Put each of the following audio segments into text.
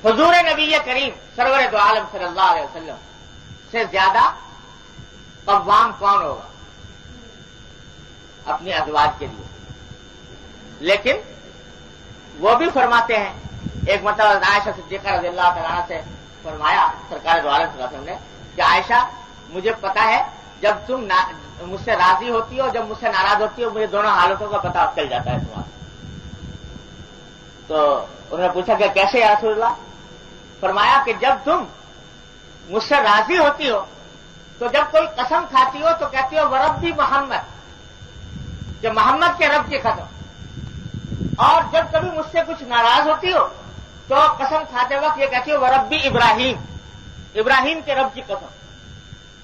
حضور نبی کریم سرور دو عالم صلی اللہ علیہ وسلم سے زیادہ قوام کون ہوگا اپنی ازواج کے لیے؟ لیکن وہ بھی فرماتے ہیں، ایک مرتبہ عائشہ صدیقہ رضی اللہ تعالیٰ عنہ سے فرمایا سرکار دو عالم صلی اللہ علیہ وسلم نے کہ عائشہ مجھے پتا ہے جب تم مجھ سے راضی ہوتی ہو جب مجھ سے ناراض ہوتی ہو، مجھے دونوں حالتوں کا پتہ چل جاتا ہے تمہارا۔ تو انہوں نے پوچھا کہ کیسے یا رسول اللہ؟ فرمایا کہ جب تم مجھ سے راضی ہوتی ہو تو جب کوئی قسم کھاتی ہو تو کہتی ہو وربی محمد، کہ محمد کے رب کی قسم، اور جب کبھی مجھ سے کچھ ناراض ہوتی ہو تو قسم کھاتے وقت یہ کہتی ہو وربی ابراہیم، ابراہیم کے رب کی قسم۔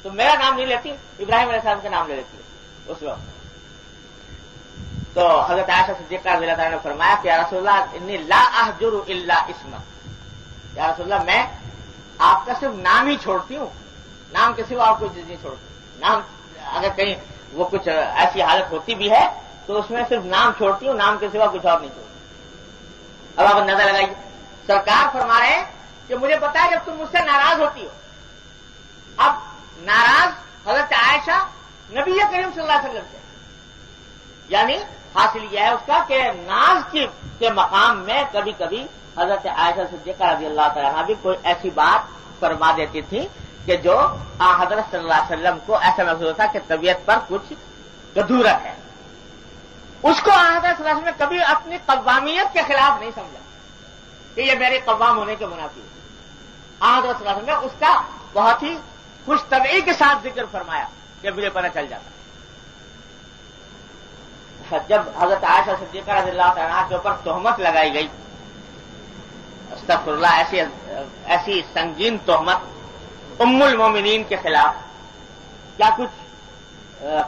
تو میرا نام نہیں لیتی، ابراہیم علیہ السلام کا نام لے لیتی ہے اس وقت۔ تو حضرت عائشہ صدیقہ رضی اللہ تعالیٰ نے فرمایا کہ یا رسول اللہ انی لا احجر الا اسمک، یا رسول اللہ میں آپ کا صرف نام ہی چھوڑتی ہوں، نام کے سوا آپ کو چیز نہیں چھوڑتی۔ نام اگر کہیں وہ کچھ ایسی حالت ہوتی بھی ہے تو اس میں صرف نام چھوڑتی ہوں، نام کے سوا کچھ اور نہیں چھوڑتی۔ اب آپ نظر لگائیے، سرکار فرما رہے ہیں کہ مجھے پتا ہے جب تم مجھ سے ناراض ہوتی ہو۔ اب ناراض حضرت عائشہ نبی کریم صلی اللہ علیہ وسلم سے، یعنی حاصل یہ ہے اس کا کہ ناز کے مقام میں کبھی کبھی حضرت عائشہ صدیقہ رضی اللہ تعالیٰ عنہ بھی کوئی ایسی بات فرما دیتی تھی کہ جو حضرت صلی اللہ علیہ وسلم کو ایسا محسوس ہوتا کہ طبیعت پر کچھ کدورت ہے۔ اس کو حضرت صلی اللہ علیہ وسلم نے کبھی اپنی قوامیت کے خلاف نہیں سمجھا کہ یہ میرے قوام ہونے کے منافی ہے۔ حضرت صلی اللہ علیہ وسلم نے اس کا بہت ہی خوش طبعی کے ساتھ ذکر فرمایا کہ مجھے پتہ چل جاتا۔ جب حضرت عائشہ صدیقہ رضی اللہ تعالیٰ کے اوپر تہمت لگائی گئی، استغفر اللہ، ایسی سنگین تہمت ام المومنین کے خلاف، کیا کچھ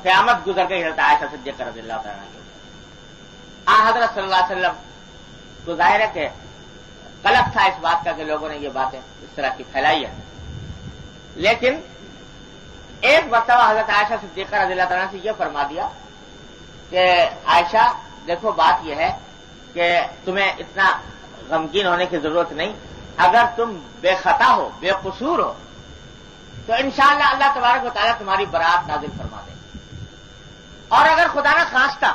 قیامت گزر گئی حضرت عائشہ صدیقہ رضی اللہ تعالیٰ کے اوپر۔ حضرت صلی اللہ علیہ وسلم تو ظاہر ہے کہ قلق تھا اس بات کا کہ لوگوں نے یہ باتیں اس طرح کی پھیلائی ہے، لیکن ایک مرتبہ حضرت عائشہ صدیقہ رضی اللہ تعالیٰ سے یہ فرما دیا کہ عائشہ دیکھو بات یہ ہے کہ تمہیں اتنا غمگین ہونے کی ضرورت نہیں، اگر تم بے خطا ہو، بے قصور ہو تو انشاءاللہ اللہ تبارک و تعالیٰ تمہاری برات نازل فرما دے، اور اگر خدا نہ خواستہ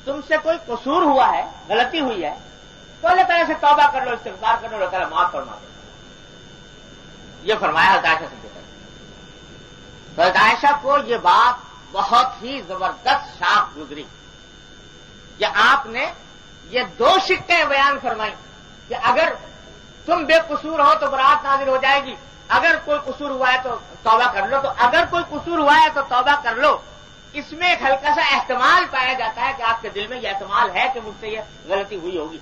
تم سے کوئی قصور ہوا ہے، غلطی ہوئی ہے، تو اللہ تعالیٰ سے توبہ کر لو، استغفار کر لو، اللہ تعالیٰ معاف فرما دے۔ یہ فرمایا حضرت عائشہ صدیقہ۔ حضرت عائشہ کو یہ بات بہت ہی زبردست شاخ گزری کہ آپ نے یہ دو شقیں بیان فرمائی کہ اگر تم بے قصور ہو تو برات نازل ہو جائے گی، اگر کوئی قصور ہوا ہے تو توبہ کر لو، تو اگر کوئی قصور ہوا ہے تو توبہ کر لو۔ اس میں ایک ہلکا سا احتمال پایا جاتا ہے کہ آپ کے دل میں یہ احتمال ہے کہ مجھ سے یہ غلطی ہوئی ہوگی،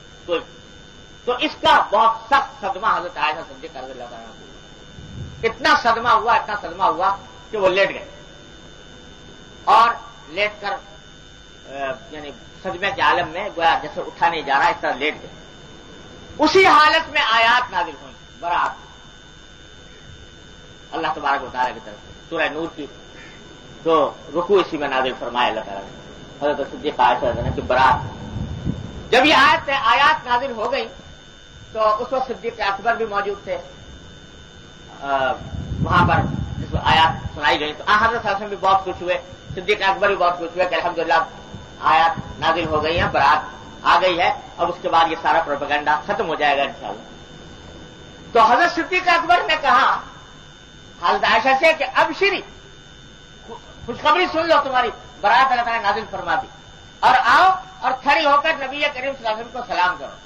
تو اس کا بہت سخت صدمہ حضرت عائشہ صدیقہ رضی اللہ تعالیٰ کو، اتنا صدمہ ہوا کہ وہ لیٹ گئے، اور لیٹ کر یعنی صدمے کے عالم میں گویا جیسے اٹھا نہیں جا رہا اس طرح لیٹ گئے۔ اسی حالت میں آیات نازل ہوئی برات، اللہ تبارک و تعالیٰ کی طرف سے سورہ نور کی، تو رکوع اسی میں نازل فرمایا اللہ تعالیٰ نے حضرت صدیقہ عائشہ رضی اللہ عنہا کی برات۔ جب یہ آیات نازل ہو گئی تو اس وقت صدیق اکبر بھی موجود تھے وہاں پر جس کو آیات سنائی گئی، تو حضرت صلی اللہ علیہ وسلم بھی بہت خوش ہوئے، صدیق اکبر بھی بہت خوش ہوئے کہ الحمدللہ آیات نازل ہو گئی ہیں، برات آ گئی ہے، اب اس کے بعد یہ سارا پروپیگنڈا ختم ہو جائے گا انشاءاللہ۔ تو حضرت صدیق اکبر نے کہا حضرت عائشہ سے کہ ابشری، خوشخبری سن لو، تمہاری برات اللہ تعالیٰ نے نازل فرما دی، اور آؤ اور کھڑی ہو کر نبی کریم صلی اللہ علیہ وسلم کو سلام کرو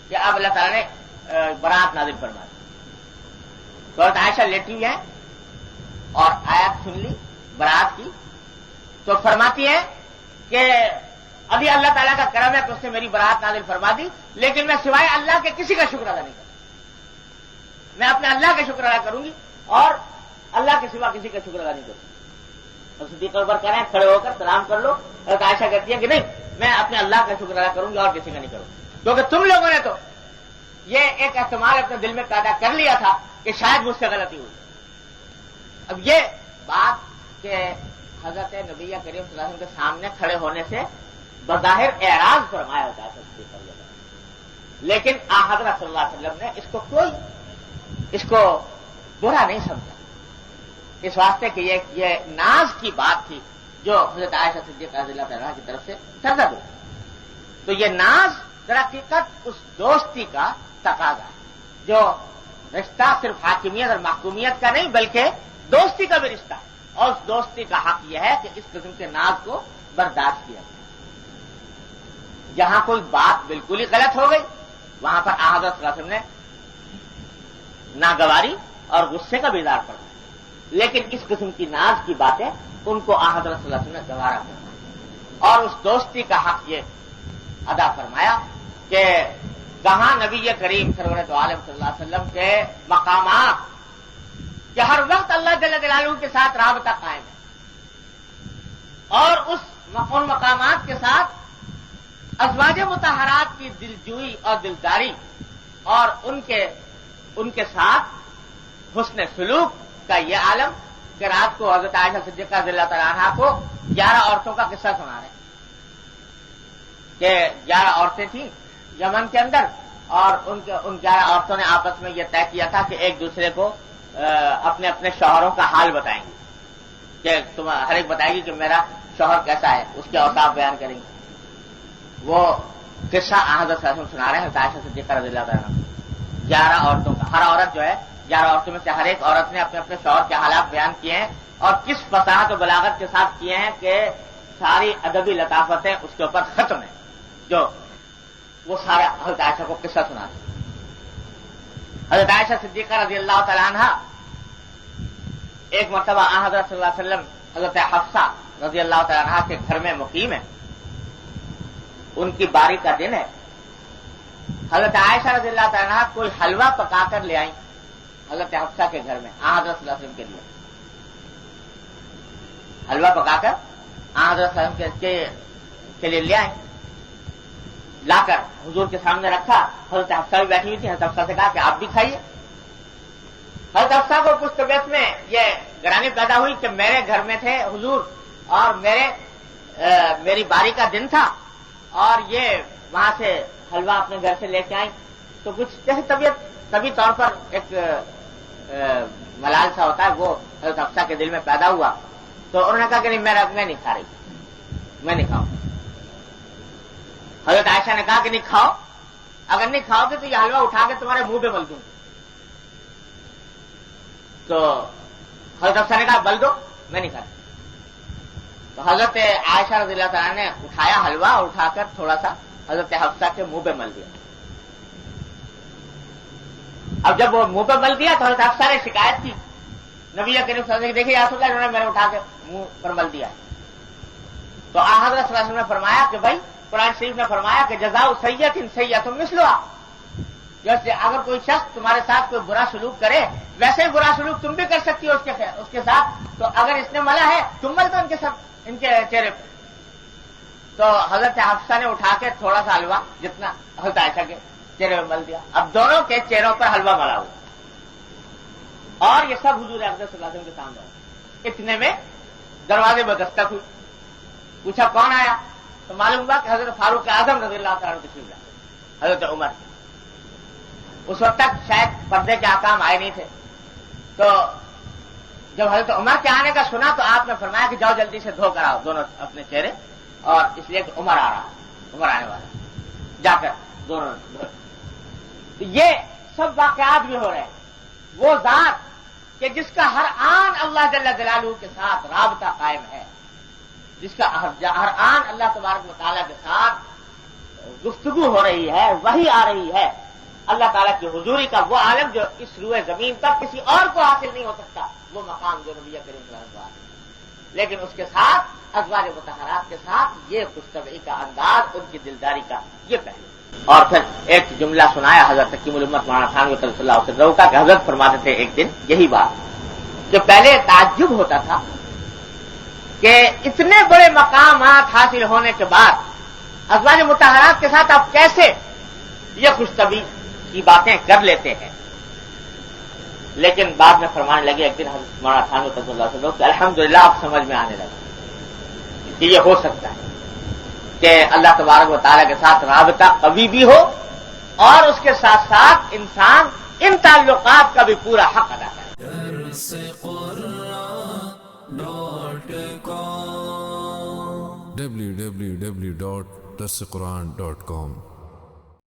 کہ اب اللہ تعالیٰ نے برات نازل فرما دی۔ تو حضرت عائشہ لیٹی ہوئی ہیں اور آیات سن لی برات کی، تو فرماتی ہیں کہ ابھی اللہ تعالیٰ کا کرم ہے کہ اس نے میری برات نازل فرما دی، لیکن میں سوائے اللہ کے کسی کا شکر ادا نہیں کروں، میں اپنے اللہ کا شکر ادا کروں گی اور اللہ کے سوا کسی کا شکر ادا نہیں کروں۔ اور صدیق اکبر کہہ رہے ہیں کھڑے ہو کر سلام کر لو، حضرت عائشہ کہتی ہے کہ نہیں، میں اپنے اللہ کا شکر ادا کروں گی اور کسی کا نہیں کروں، کیونکہ تم لوگوں نے تو یہ ایک احتمال اپنے دل میں پیدا کر لیا تھا کہ شاید مجھ سے غلطی ہوئی۔ اب یہ بات کہ حضرت نبی کریم صلی اللہ علیہ وسلم کے سامنے کھڑے ہونے سے بظاہر اعراض فرمایا ہوتا ہے، لیکن حضرت صلی اللہ علیہ وسلم نے اس کو برا نہیں سمجھا، اس واسطے کہ یہ ناز کی بات تھی جو حضرت عائشہ صدیقہ رضی اللہ عنہا کی طرف سے سرزد ہوئی. تو یہ ناز در حقیقت اس دوستی کا تقاضا ہے، جو رشتہ صرف حاکمیت اور محکومیت کا نہیں بلکہ دوستی کا بھی رشتہ ہے، اور اس دوستی کا حق یہ ہے کہ اس قسم کے ناز کو برداشت کیا جائے. جہاں کوئی بات بالکل ہی غلط ہو گئی وہاں پر حضرت صلی اللہ علیہ وسلم نے ناگواری اور غصے کا بھی اظہار فرمایا، لیکن اس قسم کی ناز کی باتیں ان کو حضرت صلی اللہ علیہ وسلم نے گوارا کرنا اور اس دوستی کا حق یہ ادا فرمایا کہ کہاں نبی کریم سرورت عالم صلی اللہ علیہ وسلم کے مقامات کہ ہر وقت اللہ جل جلالہ کے ساتھ رابطہ قائم ہے، اور ان مقامات کے ساتھ ازواج مطہرات کی دلجوئی اور دلداری اور ان کے ساتھ حسن سلوک کا یہ عالم کہ رات کو حضرت عائشہ صدیقہ رضی اللہ تعالیٰ عنہا کو 11 عورتوں کا قصہ سنا رہے ہیں کہ 11 عورتیں تھیں یمن کے اندر، اور ان 11 عورتوں نے آپس میں یہ طے کیا تھا کہ ایک دوسرے کو اپنے اپنے شوہروں کا حال بتائیں گے، کہ تم ہر ایک بتائے گی کہ میرا شوہر کیسا ہے، اس کے اوصاف بیان کریں گے. وہ قصہ حضرت صلی اللہ علیہ وسلم سنا رہے ہیں عائشہ صدیقہ رضی اللہ تعالیٰ عنہ. 11 عورتوں کا، ہر عورت جو ہے 11 عورتوں میں سے ہر ایک عورت نے اپنے اپنے شوہر کے حالات بیان کیے ہیں، اور کس فصاحت و بلاغت کے ساتھ کیے ہیں کہ ساری ادبی لطافتیں اس کے اوپر ختم ہیں، جو وہ سارے حضرت عائشہ کو قصہ سنا رہے ہیں. حضرت عائشہ صدیقہ رضی اللہ تعالیٰ عنہ ایک مرتبہ حضرت صلی اللہ علیہ وسلم حضرت حفصہ رضی اللہ تعالیٰ عنہ کے گھر میں مقیم ہے، ان کی باری کا دن ہے. حضرت عائشہ رضی اللہ تعالیٰ عنہ کوئی حلوہ پکا کر لے آئیں حضرت حفصہ کے گھر میں حضرت صلی اللہ علیہ وسلم کے لیے. حلوہ پکا کر حضرت صلی اللہ علیہ وسلم کے لیے لے آئیں، لا کر حضور کے سامنے رکھا. حضرت حفصہ بھی بیٹھی ہوئی تھی، حضرت حفصہ سے کہا کہ آپ بھی کھائیے. حضرت حفصہ کو کچھ طبیعت میں یہ گرانی پیدا ہوئی کہ میرے گھر میں تھے حضور اور میری باری کا دن تھا، اور یہ وہاں سے حلوہ اپنے گھر سے لے کے آئیں. تو کچھ جیسے طبی طور پر ایک ملال سا ہوتا ہے وہ حضرت حفصہ کے دل میں پیدا ہوا. تو انہوں نے کہا کہ نہیں میں نہیں کھا رہی، میں نہیں کھاؤں. حضرت عائشہ نے کہا کہ نہیں کھاؤ، اگر نہیں کھاؤ گے تو یہ حلوہ اٹھا کے تمہارے منہ پہ مل دوں. تو حضرت حفصہ نے کہا بل دو، میں نہیں کھاتا. تو حضرت عائشہ رضی اللہ تعالیٰ نے اٹھایا حلوہ اور اٹھا کر تھوڑا سا حضرت حفصہ کے منہ پہ مل دیا. اب جب وہ منہ پہ مل دیا تو حضرت حفصہ نے شکایت کی نبی کریم صلی اللہ علیہ وسلم، دیکھیے یا رسول اللہ، انہوں نے میرے اٹھا کے منہ پر مل دیا. تو حضرت صلی اللہ علیہ وسلم نے فرمایا کہ بھائی قرآن شریف نے فرمایا کہ جزاء سیئۃ سیئۃ مثلھا، جیسے اگر کوئی شخص تمہارے ساتھ کوئی برا سلوک کرے ویسے ہی برا سلوک تم بھی کر سکتی ہو اس کے ساتھ. تو اگر اس نے ملا ہے تم مل دو ان کے چہرے پہ. تو حضرت حفصہ نے اٹھا کے تھوڑا سا حلوہ جتنا حضرت عائشہ کے چہرے پہ مل دیا. اب دونوں کے چہروں پر حلوہ ملا ہوا، اور یہ سب حضور اقدس صلی اللہ علیہ وسلم کے سامنے ہوا. اتنے میں دروازے میں دستک ہوئی. پوچھا کون آیا؟ تو معلوم ہوا کہ حضرت فاروق اعظم رضی اللہ تعالیٰ عنہ تشریف لائے. حضرت عمر اس وقت تک شاید پردے کے احکام آئے نہیں تھے. تو جب حضرت عمر کے آنے کا سنا تو آپ نے فرمایا کہ جاؤ جلدی سے دھو کر آؤ دونوں اپنے چہرے، اور اس لیے کہ عمر آ رہا، عمر آنے والا، جا کر دونوں. یہ سب واقعات بھی ہو رہے ہیں. وہ ذات کہ جس کا ہر آن اللہ جل جلالہ کے ساتھ رابطہ قائم ہے، جس کا ہر آن اللہ تبارک و تعالیٰ کے ساتھ گفتگو ہو رہی ہے، وحی آ رہی ہے، اللہ تعالیٰ کی حضوری کا وہ عالم جو اس روئے زمین پر کسی اور کو حاصل نہیں ہو سکتا، وہ مقام جو نبی کریم صلی اللہ علیہ وسلم. لیکن اس کے ساتھ ازواج مطہرات کے ساتھ یہ خوش طبعی کا انداز، ان کی دلداری کا یہ پہلو. اور پھر ایک جملہ سنایا حضرت حکیم الامت مولانا تھانوی صلی اللہ علیہ وسلم کا کہ حضرت فرماتے تھے ایک دن یہی بات کہ پہلے تعجب ہوتا تھا کہ اتنے بڑے مقامات حاصل ہونے کے بعد ازواج مطہرات کے ساتھ آپ کیسے یہ خوش طبعی کی باتیں کر لیتے ہیں. لیکن بعد میں فرمانے لگے ایک دن حضرت مولانا تھانوی صلی اللہ علیہ وسلم کہ الحمدللہ اب سمجھ میں آنے لگا کہ یہ ہو سکتا ہے کہ اللہ تبارک و تعالیٰ کے ساتھ رابطہ قوی بھی ہو اور اس کے ساتھ ساتھ انسان ان تعلقات کا بھی پورا حق ادا کرے. www.darsequran.com